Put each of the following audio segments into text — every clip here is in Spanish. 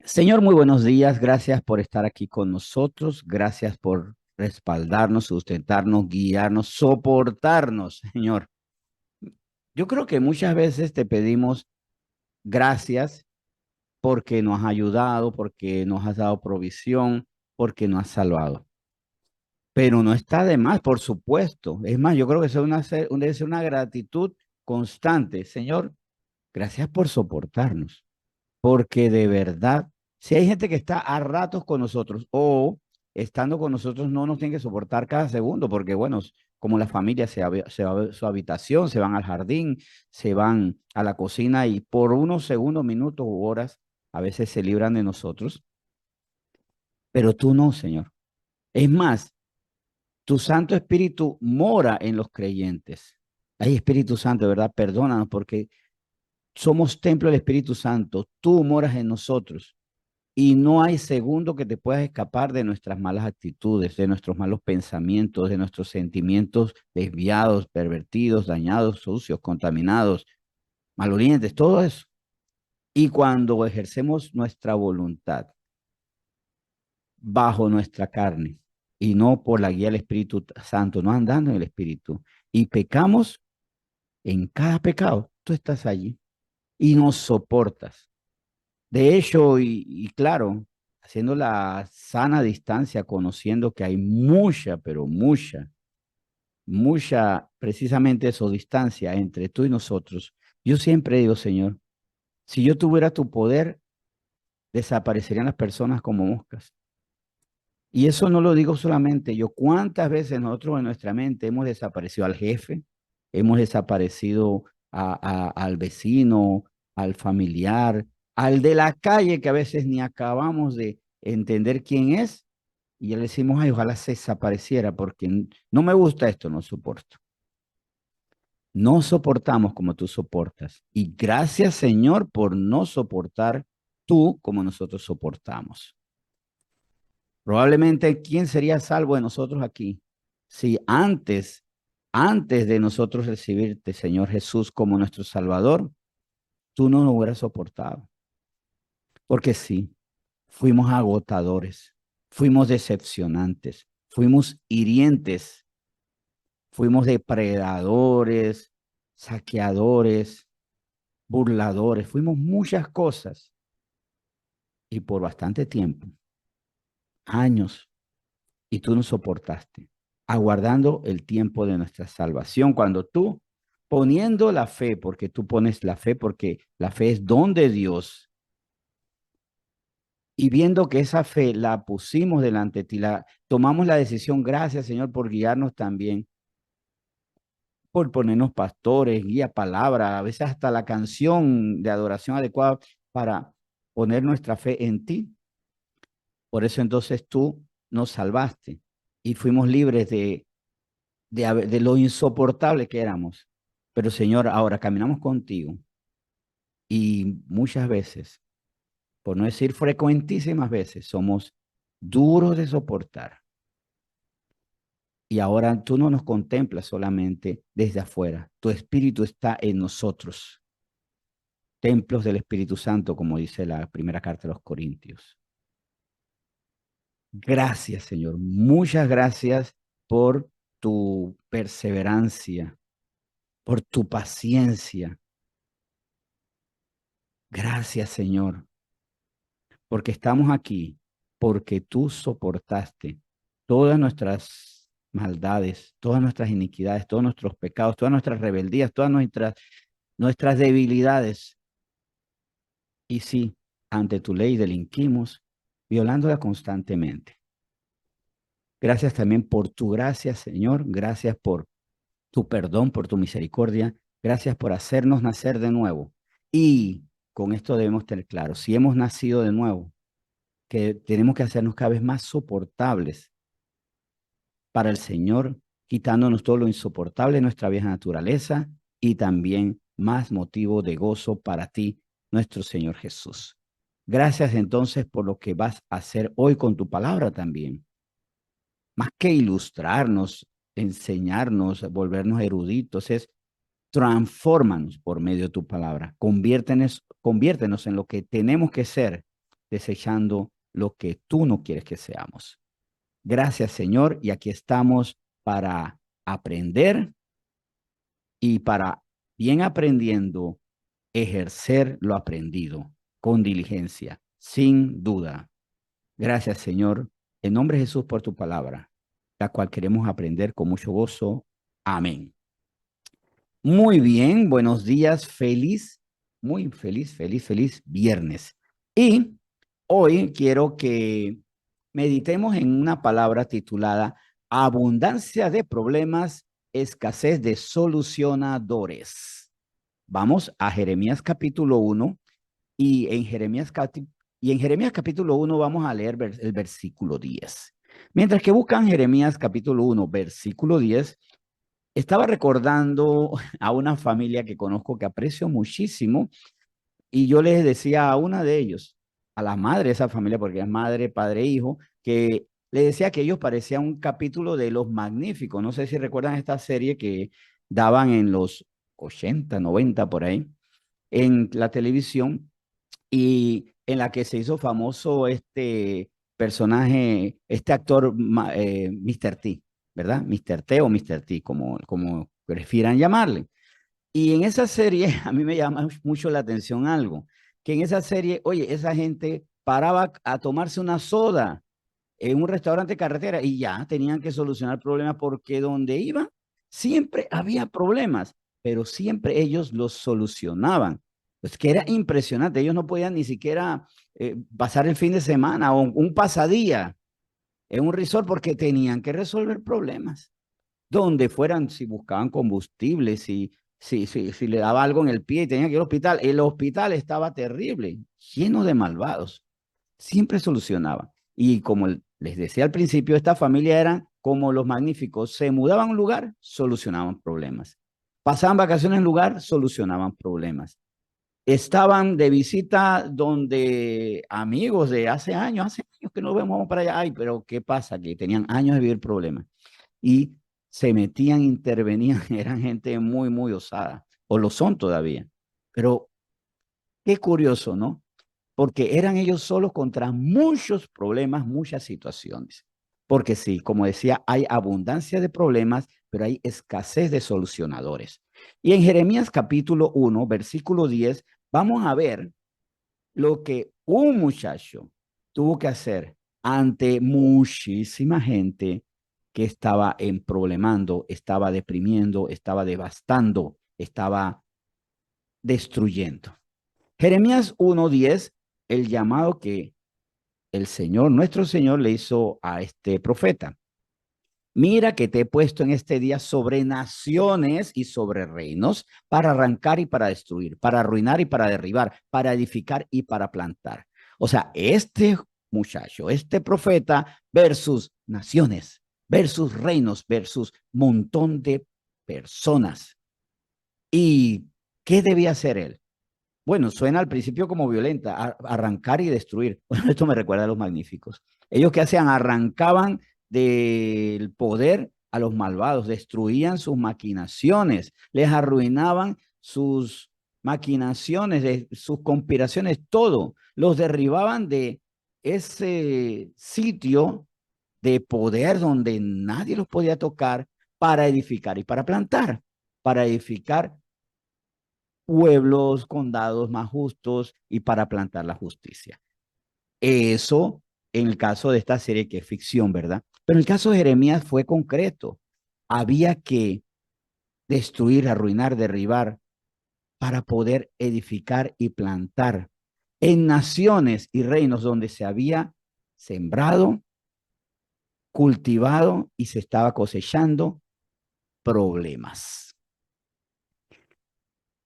Señor, muy buenos días. Gracias por estar aquí con nosotros. Gracias por respaldarnos, sustentarnos, guiarnos, soportarnos, Señor. Yo creo que muchas veces te pedimos gracias porque nos has ayudado, porque nos has dado provisión, porque nos has salvado. Pero no está de más, por supuesto. Es más, yo creo que eso debe ser una gratitud constante. Señor, gracias por soportarnos. Porque de verdad, si hay gente que está a ratos con nosotros o estando con nosotros no nos tiene que soportar cada segundo, porque bueno, como la familia se va a su habitación, se van al jardín, se van a la cocina y por unos segundos, minutos u horas a veces se libran de nosotros, pero tú no, Señor. Es más, tu Santo Espíritu mora en los creyentes. Ay, Espíritu Santo, de verdad, perdónanos porque somos templo del Espíritu Santo. Tú moras en nosotros. Y no hay segundo que te puedas escapar de nuestras malas actitudes, de nuestros malos pensamientos, de nuestros sentimientos desviados, pervertidos, dañados, sucios, contaminados, malolientes, todo eso. Y cuando ejercemos nuestra voluntad bajo nuestra carne y no por la guía del Espíritu Santo, no andando en el Espíritu, y pecamos en cada pecado, tú estás allí y nos soportas. De hecho, y claro, haciendo la sana distancia, conociendo que hay mucha, pero mucha, precisamente eso, distancia entre tú y nosotros. Yo siempre digo, Señor, si yo tuviera tu poder, desaparecerían las personas como moscas. Y eso no lo digo solamente yo. ¿Cuántas veces nosotros en nuestra mente hemos desaparecido al jefe, hemos desaparecido al vecino, al familiar, al de la calle que a veces ni acabamos de entender quién es? Y ya le decimos, ay, ojalá se desapareciera porque no me gusta esto, no soporto. No soportamos como tú soportas. Y gracias, Señor, por no soportar tú como nosotros soportamos. Probablemente, ¿quién sería salvo de nosotros aquí? Si antes de nosotros recibirte, Señor Jesús, como nuestro Salvador, tú no nos hubieras soportado. Porque sí, fuimos agotadores, fuimos decepcionantes, fuimos hirientes, fuimos depredadores, saqueadores, burladores, fuimos muchas cosas. Y por bastante tiempo, años, y tú nos soportaste, aguardando el tiempo de nuestra salvación, cuando tú, poniendo la fe, porque tú pones la fe, porque la fe es don de Dios, y viendo que esa fe la pusimos delante de ti, tomamos la decisión, gracias Señor por guiarnos también, por ponernos pastores, guía, palabra, a veces hasta la canción de adoración adecuada para poner nuestra fe en ti. Por eso entonces tú nos salvaste y fuimos libres de lo insoportable que éramos. Pero Señor, ahora caminamos contigo y muchas veces, por no decir frecuentísimas veces, somos duros de soportar. Y ahora tú no nos contemplas solamente desde afuera. Tu Espíritu está en nosotros. Templos del Espíritu Santo, como dice la primera carta de los Corintios. Gracias, Señor. Muchas gracias por tu perseverancia, por tu paciencia. Gracias, Señor, porque estamos aquí, porque tú soportaste todas nuestras maldades, todas nuestras iniquidades, todos nuestros pecados, todas nuestras rebeldías, todas nuestras debilidades. Y sí, ante tu ley delinquimos, violándola constantemente. Gracias también por tu gracia, Señor. Gracias por tu perdón, por tu misericordia. Gracias por hacernos nacer de nuevo. Y con esto debemos tener claro, si hemos nacido de nuevo, que tenemos que hacernos cada vez más soportables para el Señor, quitándonos todo lo insoportable de nuestra vieja naturaleza y también más motivo de gozo para ti, nuestro Señor Jesús. Gracias entonces por lo que vas a hacer hoy con tu palabra también. Más que ilustrarnos, enseñarnos, volvernos eruditos, es transfórmanos por medio de tu palabra. Conviértenos en lo que tenemos que ser desechando lo que tú no quieres que seamos. Gracias, Señor, y aquí estamos para aprender y para, bien aprendiendo, ejercer lo aprendido con diligencia, sin duda. Gracias, Señor, en nombre de Jesús por tu palabra, la cual queremos aprender con mucho gozo. Amén. Muy bien, buenos días, muy feliz viernes. Y hoy quiero que meditemos en una palabra titulada abundancia de problemas, escasez de solucionadores. Vamos a Jeremías capítulo 1 y en Jeremías capítulo 1 vamos a leer el versículo 10. Mientras que buscan Jeremías capítulo 1, versículo 10, estaba recordando a una familia que conozco que aprecio muchísimo y yo les decía a una de ellos, a la madre de esa familia, porque es madre, padre, hijo, que le decía que ellos parecían un capítulo de Los Magníficos. No sé si recuerdan esta serie que daban en los 80, 90 por ahí en la televisión y en la que se hizo famoso este personaje, este actor Mr. T, ¿verdad? Mr. T o Mr. T, como prefieran llamarle. Y en esa serie a mí me llama mucho la atención algo, que en esa serie, oye, esa gente paraba a tomarse una soda en un restaurante de carretera y ya tenían que solucionar problemas porque donde iban siempre había problemas, pero siempre ellos los solucionaban. Es que era impresionante, ellos no podían ni siquiera pasar el fin de semana o un pasadía en un resort porque tenían que resolver problemas. Donde fueran, si buscaban combustible, si le daba algo en el pie y tenían que ir al hospital, el hospital estaba terrible, lleno de malvados siempre solucionaban. Y como les decía al principio, esta familia eran como los magníficos, se mudaban a un lugar, solucionaban problemas. Pasaban vacaciones en un lugar, solucionaban problemas. Estaban de visita donde amigos de hace años que no vemos para allá. Ay, pero ¿qué pasa? Que tenían años de vivir problemas. Y se metían, intervenían, eran gente muy, muy osada, o lo son todavía. Pero qué curioso, ¿no? Porque eran ellos solos contra muchos problemas, muchas situaciones. Porque sí, como decía, hay abundancia de problemas, pero hay escasez de solucionadores. Y en Jeremías capítulo 1, versículo 10, vamos a ver lo que un muchacho tuvo que hacer ante muchísima gente que estaba en problemando, estaba deprimiendo, estaba devastando, estaba destruyendo. Jeremías 1:10, el llamado que el Señor, nuestro Señor, le hizo a este profeta. Mira que te he puesto en este día sobre naciones y sobre reinos para arrancar y para destruir, para arruinar y para derribar, para edificar y para plantar. O sea, este muchacho, este profeta versus naciones, versus reinos, versus montón de personas. ¿Y qué debía hacer él? Bueno, suena al principio como violenta, arrancar y destruir. Bueno, esto me recuerda a los magníficos. Ellos que hacían, arrancaban del poder a los malvados, destruían sus maquinaciones, les arruinaban sus maquinaciones, de sus conspiraciones, todo. Los derribaban de ese sitio de poder donde nadie los podía tocar para edificar y para plantar, para edificar pueblos, condados más justos y para plantar la justicia. Eso en el caso de esta serie que es ficción, ¿verdad? Pero en el caso de Jeremías fue concreto. Había que destruir, arruinar, derribar para poder edificar y plantar en naciones y reinos donde se había sembrado, cultivado y se estaba cosechando problemas.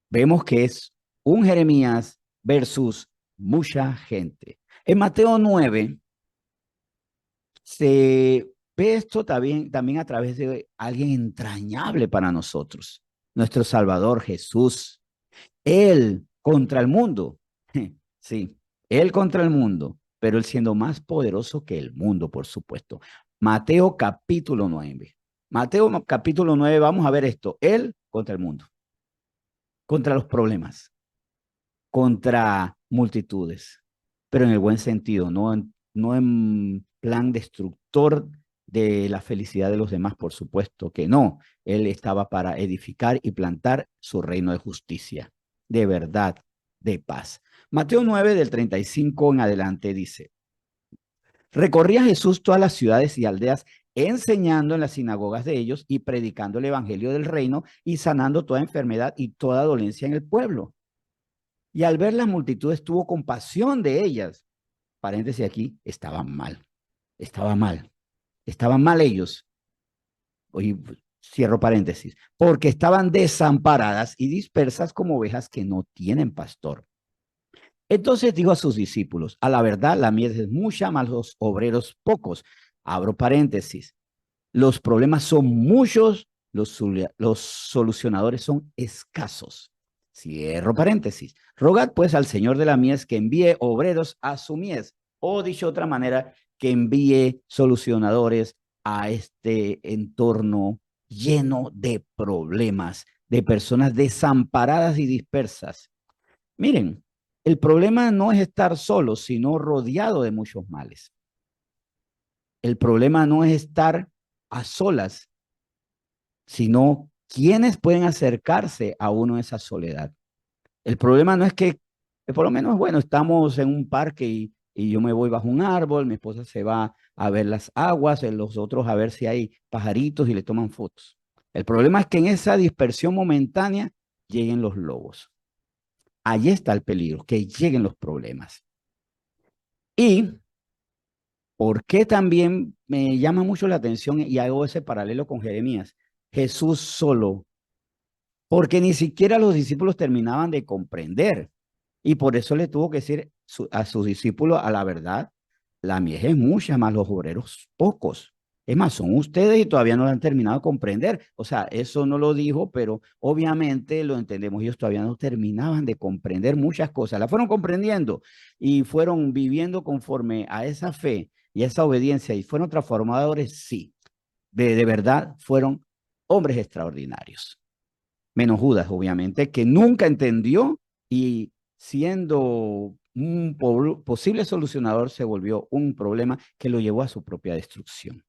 Vemos que es un Jeremías versus mucha gente. En Mateo 9 se ve esto también a través de alguien entrañable para nosotros, nuestro Salvador Jesús. Él contra el mundo, sí, él contra el mundo, pero él siendo más poderoso que el mundo, por supuesto. Mateo capítulo 9. Mateo capítulo 9, vamos a ver esto. Él contra el mundo, contra los problemas, contra multitudes. pero en el buen sentido, no en plan destructor de la felicidad de los demás, por supuesto que no. Él estaba para edificar y plantar su reino de justicia, de verdad, de paz. Mateo 9, del 35 en adelante, dice: recorría Jesús todas las ciudades y aldeas, enseñando en las sinagogas de ellos y predicando el evangelio del reino y sanando toda enfermedad y toda dolencia en el pueblo. Y al ver las multitudes tuvo compasión de ellas. Paréntesis aquí, estaban mal, estaban mal ellos. Oye, cierro paréntesis, porque estaban desamparadas y dispersas como ovejas que no tienen pastor. Entonces dijo a sus discípulos: a la verdad, la mies es mucha, mas los obreros pocos. Abro paréntesis. Los problemas son muchos, los solucionadores son escasos. Cierro paréntesis. Rogad pues al Señor de la mies que envíe obreros a su mies, o dicho de otra manera, que envíe solucionadores a este entorno lleno de problemas, de personas desamparadas y dispersas. Miren, el problema no es estar solo, sino rodeado de muchos males. El problema no es estar a solas, sino quiénes pueden acercarse a uno en esa soledad. El problema no es que, por lo menos, bueno, estamos en un parque y yo me voy bajo un árbol, mi esposa se va a ver las aguas, los otros a ver si hay pajaritos y le toman fotos. El problema es que en esa dispersión momentánea lleguen los lobos. Allí está el peligro, que lleguen los problemas. Y ¿por qué también me llama mucho la atención y hago ese paralelo con Jeremías? Jesús solo, porque ni siquiera los discípulos terminaban de comprender. Y por eso le tuvo que decir a sus discípulos: a la verdad, la mies es mucha, más los obreros pocos. Es más, son ustedes y todavía no lo han terminado de comprender. O sea, eso no lo dijo, pero obviamente lo entendemos. Ellos todavía no terminaban de comprender muchas cosas. La fueron comprendiendo y fueron viviendo conforme a esa fe y a esa obediencia y fueron transformadores, sí. De verdad, fueron hombres extraordinarios. Menos Judas, obviamente, que nunca entendió y siendo un posible solucionador se volvió un problema que lo llevó a su propia destrucción.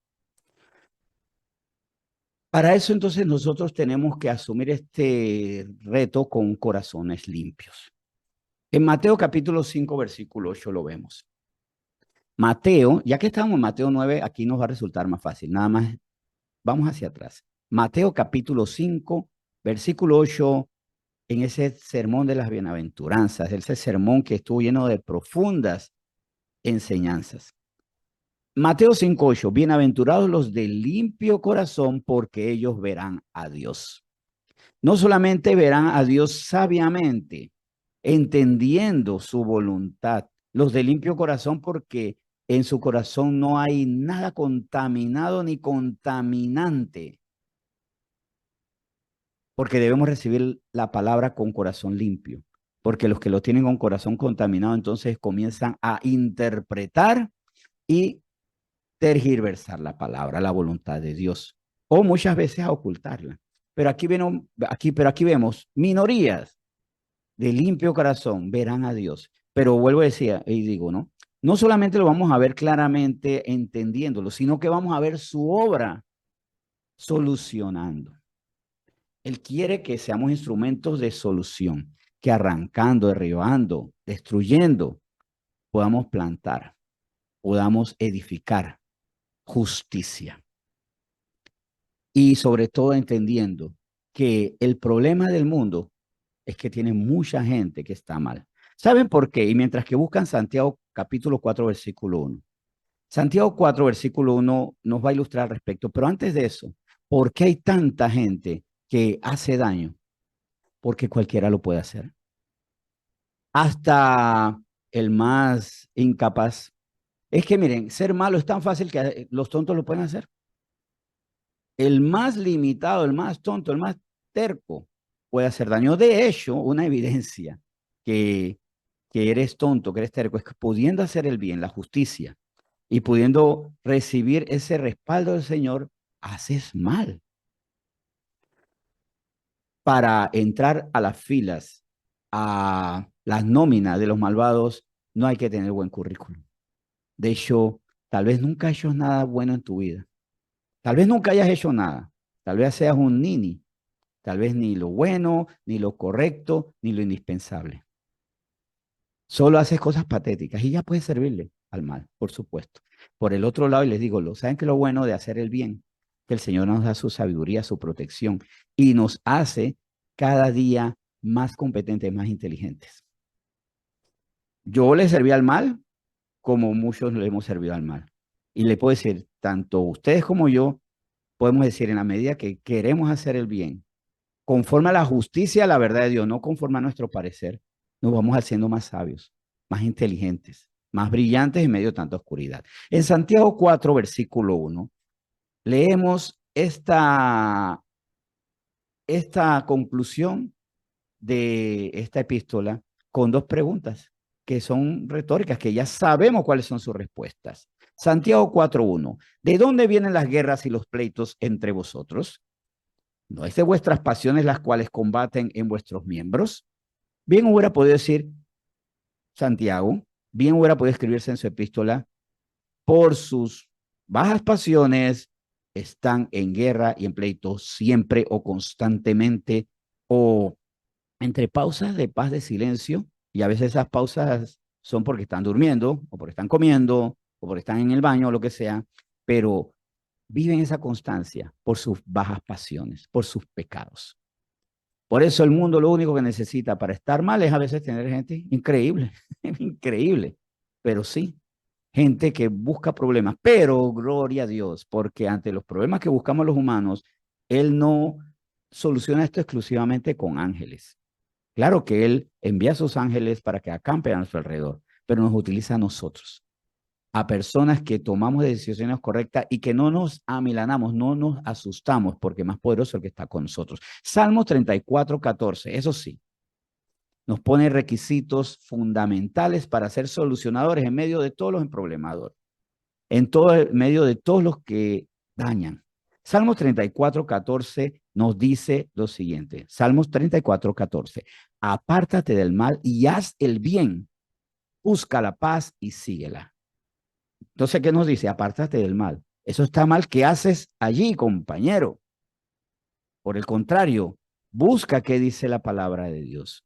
Para eso entonces nosotros tenemos que asumir este reto con corazones limpios. En Mateo capítulo 5, versículo 8 lo vemos. Mateo, ya que estamos en Mateo 9, aquí nos va a resultar más fácil. Nada más vamos hacia atrás. Mateo capítulo 5, versículo 8, en ese sermón de las bienaventuranzas, ese sermón que estuvo lleno de profundas enseñanzas. Mateo 5:8, bienaventurados los de limpio corazón, porque ellos verán a Dios. No solamente verán a Dios sabiamente, entendiendo su voluntad, los de limpio corazón, porque en su corazón no hay nada contaminado ni contaminante, porque debemos recibir la palabra con corazón limpio, porque los que lo tienen con corazón contaminado entonces comienzan a interpretar y tergiversar la palabra, la voluntad de Dios, o muchas veces a ocultarla. Pero aquí vemos minorías de limpio corazón verán a Dios. Pero vuelvo a decir y digo, ¿no? No solamente lo vamos a ver claramente entendiéndolo, sino que vamos a ver su obra solucionando. Él quiere que seamos instrumentos de solución, que arrancando, derribando, destruyendo, podamos plantar, podamos edificar justicia. Y sobre todo entendiendo que el problema del mundo es que tiene mucha gente que está mal. ¿Saben por qué? Y mientras que buscan Santiago capítulo 4, versículo 1. Santiago 4, versículo 1 nos va a ilustrar al respecto. Pero antes de eso, ¿por qué hay tanta gente que hace daño? Porque cualquiera lo puede hacer. Hasta el más incapaz. Es que miren, ser malo es tan fácil que los tontos lo pueden hacer. El más limitado, el más tonto, el más terco puede hacer daño. De hecho, una evidencia que, que eres tonto, que eres terco, es que pudiendo hacer el bien, la justicia, y pudiendo recibir ese respaldo del Señor, haces mal. Para entrar a las filas, a las nóminas de los malvados, no hay que tener buen currículum. De hecho, tal vez nunca has hecho nada bueno en tu vida. Tal vez nunca hayas hecho nada. Tal vez seas un nini. Tal vez ni lo bueno, ni lo correcto, ni lo indispensable. Solo haces cosas patéticas y ya puedes servirle al mal, por supuesto. Por el otro lado, y les digo, ¿saben qué es lo bueno de hacer el bien? Que el Señor nos da su sabiduría, su protección y nos hace cada día más competentes, más inteligentes. Yo le serví al mal como muchos le hemos servido al mal. Y le puedo decir, tanto ustedes como yo, podemos decir en la medida que queremos hacer el bien, conforme a la justicia, a la verdad de Dios, no conforme a nuestro parecer, nos vamos haciendo más sabios, más inteligentes, más brillantes en medio de tanta oscuridad. En Santiago 4, versículo 1, leemos esta conclusión de esta epístola con dos preguntas que son retóricas, que ya sabemos cuáles son sus respuestas. Santiago 4:1. ¿De dónde vienen las guerras y los pleitos entre vosotros? ¿No es de vuestras pasiones las cuales combaten en vuestros miembros? Bien hubiera podido decir Santiago, bien hubiera podido escribirse en su epístola, por sus bajas pasiones están en guerra y en pleito siempre o constantemente, o entre pausas de paz, de silencio, y a veces esas pausas son porque están durmiendo, o porque están comiendo, o porque están en el baño, o lo que sea, pero viven esa constancia por sus bajas pasiones, por sus pecados. Por eso el mundo lo único que necesita para estar mal es a veces tener gente increíble, increíble, pero sí, gente que busca problemas, pero gloria a Dios, porque ante los problemas que buscamos los humanos, Él no soluciona esto exclusivamente con ángeles. Claro que Él envía a sus ángeles para que acampen a nuestro alrededor, pero nos utiliza a nosotros, a personas que tomamos decisiones correctas y que no nos amilanamos, no nos asustamos, porque más poderoso es el que está con nosotros. Salmos 34:14, eso sí, nos pone requisitos fundamentales para ser solucionadores en medio de todos los problemadores, en todo el medio de todos los que dañan. Salmos 34:14 nos dice lo siguiente. Salmos 34:14. Apártate del mal y haz el bien. Busca la paz y síguela. Entonces, ¿qué nos dice? Apártate del mal. Eso está mal. ¿Qué haces allí, compañero? Por el contrario, busca qué dice la palabra de Dios.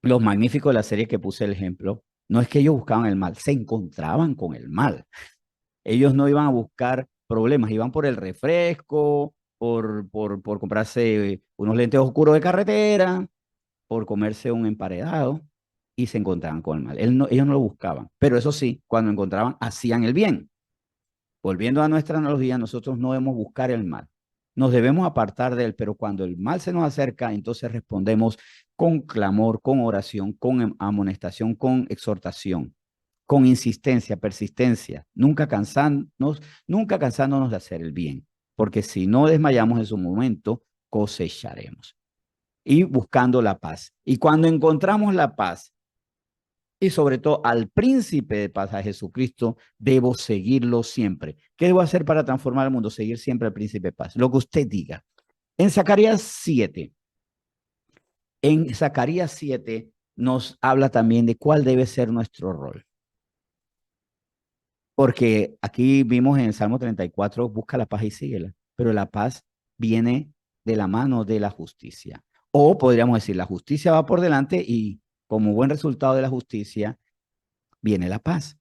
Los magníficos de la serie que puse el ejemplo, no es que ellos buscaban el mal, se encontraban con el mal. Ellos no iban a buscar problemas, iban por el refresco, por comprarse unos lentes oscuros de carretera, por comerse un emparedado y se encontraban con el mal. Ellos no lo buscaban, pero eso sí, cuando encontraban, hacían el bien. Volviendo a nuestra analogía, nosotros no debemos buscar el mal, nos debemos apartar de él, pero cuando el mal se nos acerca, entonces respondemos con clamor, con oración, con amonestación, con exhortación, con insistencia, persistencia, nunca cansándonos de hacer el bien, porque si no desmayamos en su momento, cosecharemos. Y buscando la paz. Y cuando encontramos la paz, y sobre todo al príncipe de paz, a Jesucristo, debo seguirlo siempre. ¿Qué debo hacer para transformar el mundo? Seguir siempre al príncipe de paz. Lo que usted diga. En Zacarías 7, nos habla también de cuál debe ser nuestro rol. Porque aquí vimos en el Salmo 34, busca la paz y síguela, pero la paz viene de la mano de la justicia. O podríamos decir, la justicia va por delante y como buen resultado de la justicia viene la paz.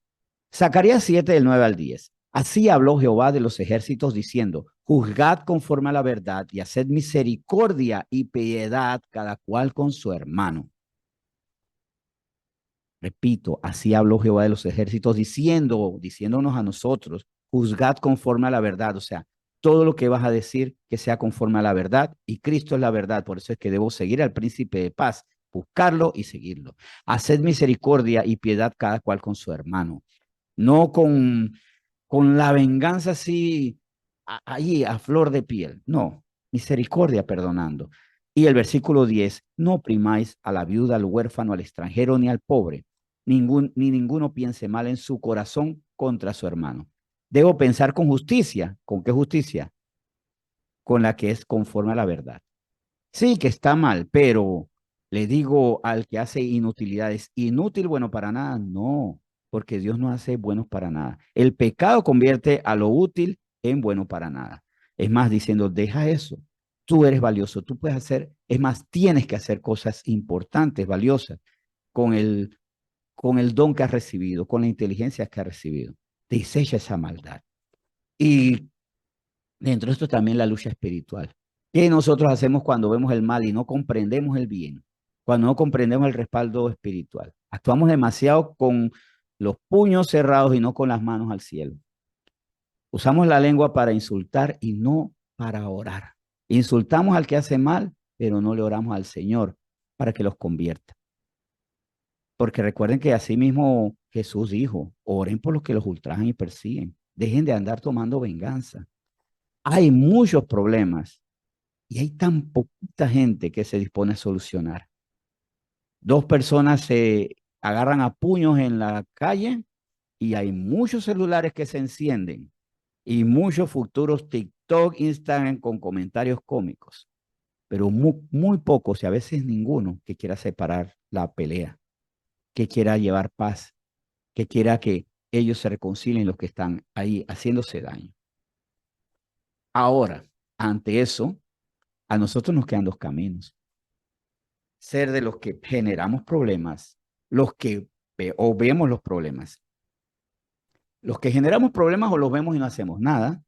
Zacarías 7, del 9 al 10. Así habló Jehová de los ejércitos diciendo, juzgad conforme a la verdad y haced misericordia y piedad cada cual con su hermano. Repito, así habló Jehová de los ejércitos diciéndonos a nosotros, juzgad conforme a la verdad, o sea, todo lo que vas a decir que sea conforme a la verdad, y Cristo es la verdad, por eso es que debo seguir al príncipe de paz, buscarlo y seguirlo. Haced misericordia y piedad cada cual con su hermano, no con la venganza así, ahí a flor de piel, no, misericordia perdonando. Y el versículo 10, no oprimáis a la viuda, al huérfano, al extranjero, ni al pobre, ni ninguno piense mal en su corazón contra su hermano. Debo pensar con justicia. ¿Con qué justicia? Con la que es conforme a la verdad. Sí, que está mal, pero Le digo al que hace inutilidades, inútil, bueno para nada, no, porque Dios no hace buenos para nada. El pecado convierte a lo útil en bueno para nada. Es más, diciendo, deja eso. Tú eres valioso, tú puedes hacer, es más, tienes que hacer cosas importantes, valiosas, con con el don que has recibido, con la inteligencia que has recibido. Desecha esa maldad. Y dentro de esto también la lucha espiritual. ¿Qué nosotros hacemos cuando vemos el mal y no comprendemos el bien? Cuando no comprendemos el respaldo espiritual. Actuamos demasiado con los puños cerrados y no con las manos al cielo. Usamos la lengua para insultar y no para orar. Insultamos al que hace mal, pero no le oramos al Señor para que los convierta. Porque recuerden que así mismo Jesús dijo, oren por los que los ultrajan y persiguen. Dejen de andar tomando venganza. Hay muchos problemas y hay tan poquita gente que se dispone a solucionar. Dos personas se agarran a puños en la calle y hay muchos celulares que se encienden y muchos futuros TikTok, Instagram con comentarios cómicos, pero muy pocos y a veces ninguno que quiera separar la pelea, que quiera llevar paz, que quiera que ellos se reconcilien los que están ahí haciéndose daño. Ahora, ante eso, a nosotros nos quedan dos caminos. Ser de los que generamos problemas, los que o vemos los problemas. Los que generamos problemas o los vemos y no hacemos nada,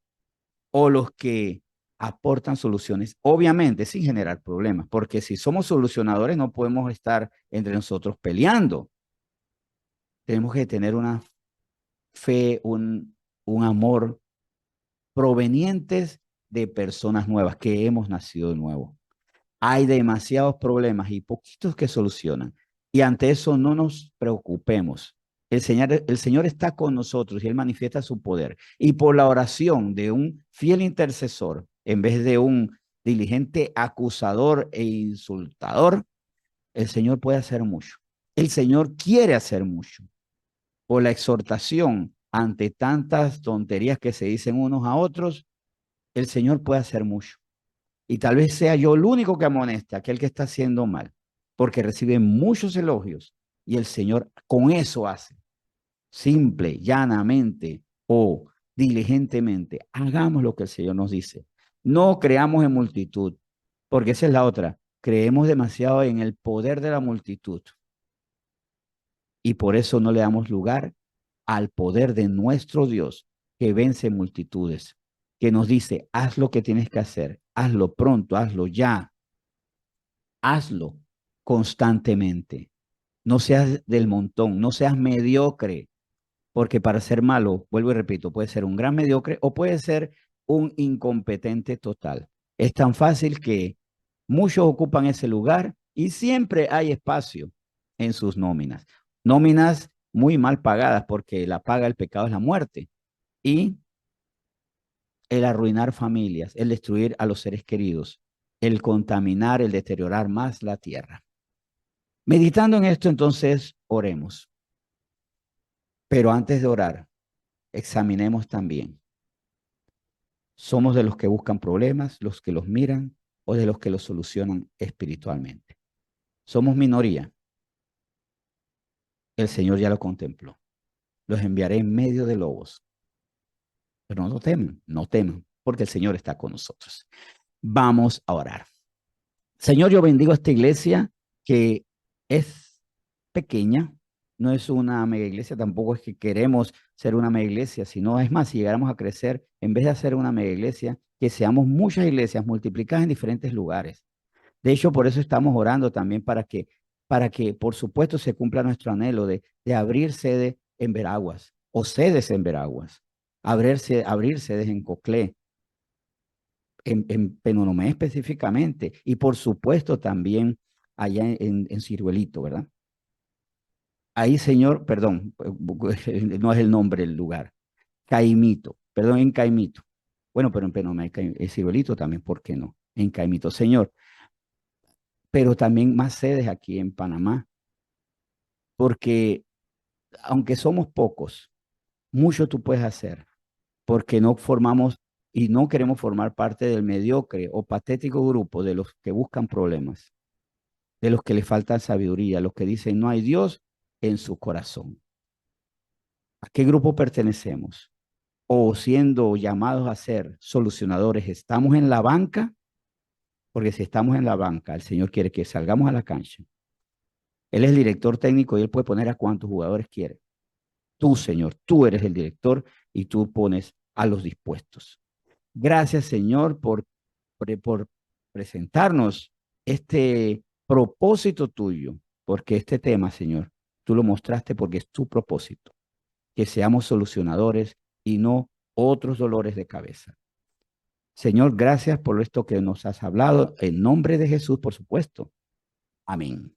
o los que aportan soluciones, obviamente sin generar problemas, porque si somos solucionadores no podemos estar entre nosotros peleando. Tenemos que tener una fe, un amor provenientes de personas nuevas, que hemos nacido de nuevo. Hay demasiados problemas y poquitos que solucionan. Y ante eso no nos preocupemos. El Señor está con nosotros y Él manifiesta su poder. Y por la oración de un fiel intercesor, en vez de un diligente acusador e insultador, el Señor puede hacer mucho. El Señor quiere hacer mucho. Por la exhortación ante tantas tonterías que se dicen unos a otros, el Señor puede hacer mucho. Y tal vez sea yo el único que amoneste a aquel que está haciendo mal, porque recibe muchos elogios y el Señor con eso hace, simple, llanamente o diligentemente. Hagamos lo que el Señor nos dice. No creamos en multitud, porque esa es la otra. Creemos demasiado en el poder de la multitud y por eso no le damos lugar al poder de nuestro Dios que vence multitudes, que nos dice, haz lo que tienes que hacer, hazlo pronto, hazlo ya, hazlo constantemente. No seas del montón, no seas mediocre, porque para ser malo, vuelvo y repito, puede ser un gran mediocre o puede ser un incompetente total. Es tan fácil que muchos ocupan ese lugar y siempre hay espacio en sus nóminas. Nóminas muy mal pagadas porque la paga el pecado es la muerte y el arruinar familias, el destruir a los seres queridos, el contaminar, el deteriorar más la tierra. Meditando en esto, entonces, oremos. Pero antes de orar, examinemos también. ¿Somos de los que buscan problemas, los que los miran o de los que los solucionan espiritualmente? Somos minoría. El Señor ya lo contempló. Los enviaré en medio de lobos. Pero no teman, no teman, porque el Señor está con nosotros. Vamos a orar. Señor, yo bendigo a esta iglesia que es pequeña, no es una mega iglesia, tampoco es que queremos ser una mega iglesia, sino es más, si llegáramos a crecer, en vez de hacer una mega iglesia, que seamos muchas iglesias multiplicadas en diferentes lugares. De hecho, por eso estamos orando también para que por supuesto, se cumpla nuestro anhelo de abrir sede en Veraguas o sedes en Veraguas, abrir sedes en Coclé, en Penonomé específicamente, y por supuesto también allá en Ciruelito, ¿verdad? Ahí, señor, perdón, no es el nombre del lugar, Caimito, perdón, en Caimito. Bueno, pero en Penonomé, en Ciruelito también, ¿por qué no? En Caimito, señor, pero también más sedes aquí en Panamá, porque aunque somos pocos, mucho tú puedes hacer, porque no formamos y no queremos formar parte del mediocre o patético grupo de los que buscan problemas. de los que le falta sabiduría, los que dicen no hay Dios en su corazón. ¿A qué grupo pertenecemos? O siendo llamados a ser solucionadores, ¿estamos en la banca? Porque si estamos en la banca, el Señor quiere que salgamos a la cancha. Él es el director técnico y Él puede poner a cuantos jugadores quiere. Tú, Señor, tú eres el director y tú pones a los dispuestos. Gracias, Señor, por presentarnos este propósito tuyo, porque este tema, Señor, tú lo mostraste porque es tu propósito, que seamos solucionadores y no otros dolores de cabeza. Señor, gracias por esto que nos has hablado. En nombre de Jesús, por supuesto. Amén.